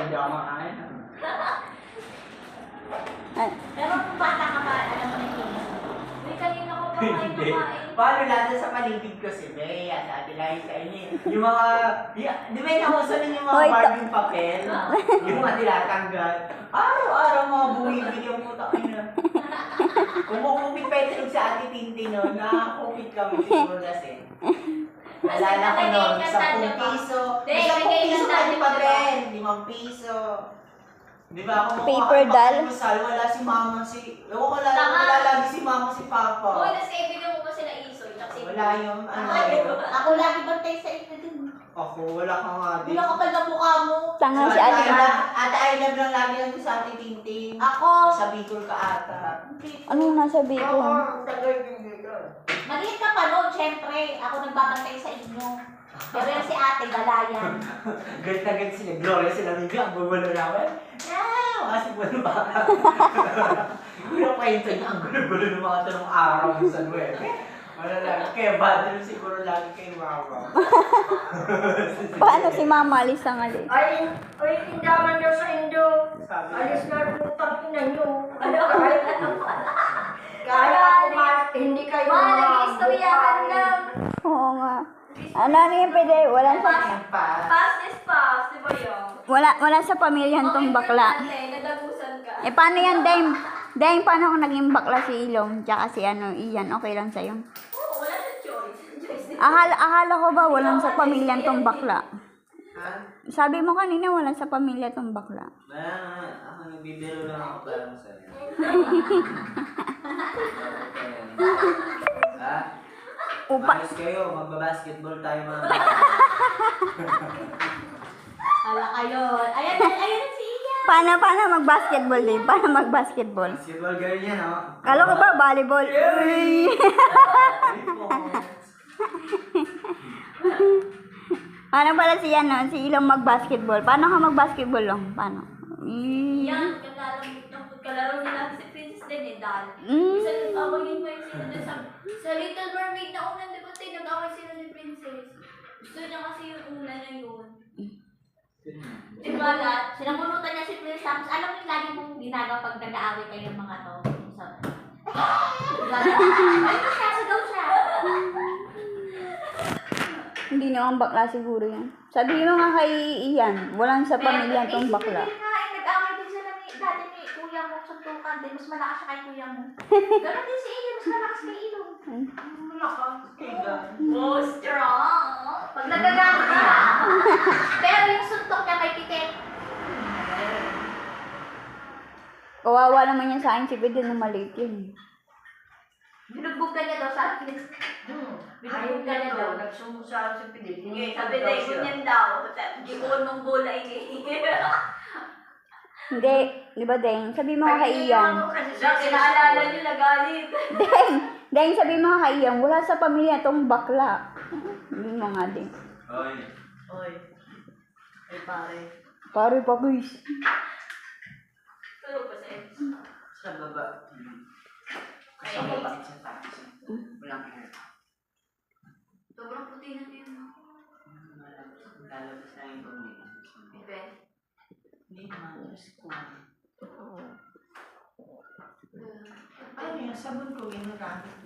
hindi ako makain. Pero kung bata ka pa, alam mo na yun. Uy, kanina ko pa kayo Hindi. kumain. Paano lalo sa paligid ko si May at Ate Liza, yung mga, di ba yung nauso nun yung mga Hoy, Barbie papel? Yung mga nilatanggal. Araw-araw mga buwibig yung puta kayo na. Kumukupit pa yung sa Ate Tintin nun, nakakupit kami siguro kasi. Alala ko nun, 10 piso. 10 piso pa yung papel, 5 piso. Di ba ako Paper doll? Wala si mama, wala lagi si mama, si papa. Uy, tas kaibigan mo ba sila Isoy? Wala yung Ako lagi bantay sa inyo din. Ako, wala ka nga din. Wala ka pala mukha mo. Tanga si Ate Ate Aina lang lagi lang sa Ate Tintin. Ako. Sa Bicol ka ata. Anong nasa Bicol? Tagal yung Bicol. Maliit ka pa noon, syempre. Ako nagbabantay sa inyo. Pero yung si ate, galayan. Galit na galit sila. Gloria sila Miga. Ang gugulo namin. Kasi buwan ba? Yung kwento niya, ang gulo-gulo ng mga tanong araw sa 9. Wala lang. Kaya bad siguro lagi kayo wawa. Paano si Mama alis ang alis? Ay, tindaman daw sa Indo. Alis na putang ina nyo. Kaya hindi kayo nag-istoryahan lang. Oo nga. Ano yung pwede? Wala sa... Fast is fast, di ba yun? Wala sa pamilya tong bakla. Nadagusan ka. Eh, paano yan, Dame? Dame, paano kung naging bakla si Ilong? Tsaka si Ian, okay lang sa'yo? Oo, wala na choice. Akala ko ba walang sa pamilya tong bakla? Ha? Sabi mo kanina walang sa pamilya tong bakla. Ako nagbibiro lang ako para masaya. Ha? Upa. Maayos kayo, magbabasketball tayo mga. Hala kayo. Ayan si Ian. Paano mag-basketball din? Paano mag-basketball? Basketball girl yan, no? Kala ko ba volleyball? Uy! Paano pala si si Ilong mag-basketball? Paano ka mag-basketball lang? Paano? Yan, kalaro nila si Princess din eh, Dal. Isa nag-away pa yung sila dun sa Little Mermaid na unang, di ba tayo nag-away sila ni Princess? Gusto niya kasi yung una na yun. Di ba lahat? Sinabunutan niya si Princess, tapos alam mo yung lagi mong ginagawa pag nag-aaway kayo mga to. Ay, kasi daw siya. Hindi naman bakla siguro yan. Sabi mo nga kay Ian, walang sa pamilya tong bakla. Nag-away din sila dati ni kuya mo sa tukan din. Mas malakas siya kay kuya mo. Ganon din si Ian, mas malakas kay Ilong. Malakas. Oh, strong! Pag nagagalit ka. Pero yung suntok niya kay Pitet. Kawawa naman yan sa akin, si Bede na maliit yun. Binugbog ka niya daw sa akin. Binugbog ka niya daw. Nagsumusal sa pilit. Sabi na yun yan daw. Gikoon mong bola ini. Hindi, di ba Deng? Sabi mo nga kay Ian. Kinaalala niyo nagalit. Deng, sabi mo nga kay Ian, wala sa pamilya tong bakla. Hindi mo nga Deng. Oy. Ay pare. Pare pa guys. Tulog ba sa'yo? Sa baba. Kasama pa sa taas. Walang hair. Sobrang puti na din. Lalabas na yung pamilya. Ibe. Hindi naman, just ko. Ano yung sabon ko, ginagamit ko.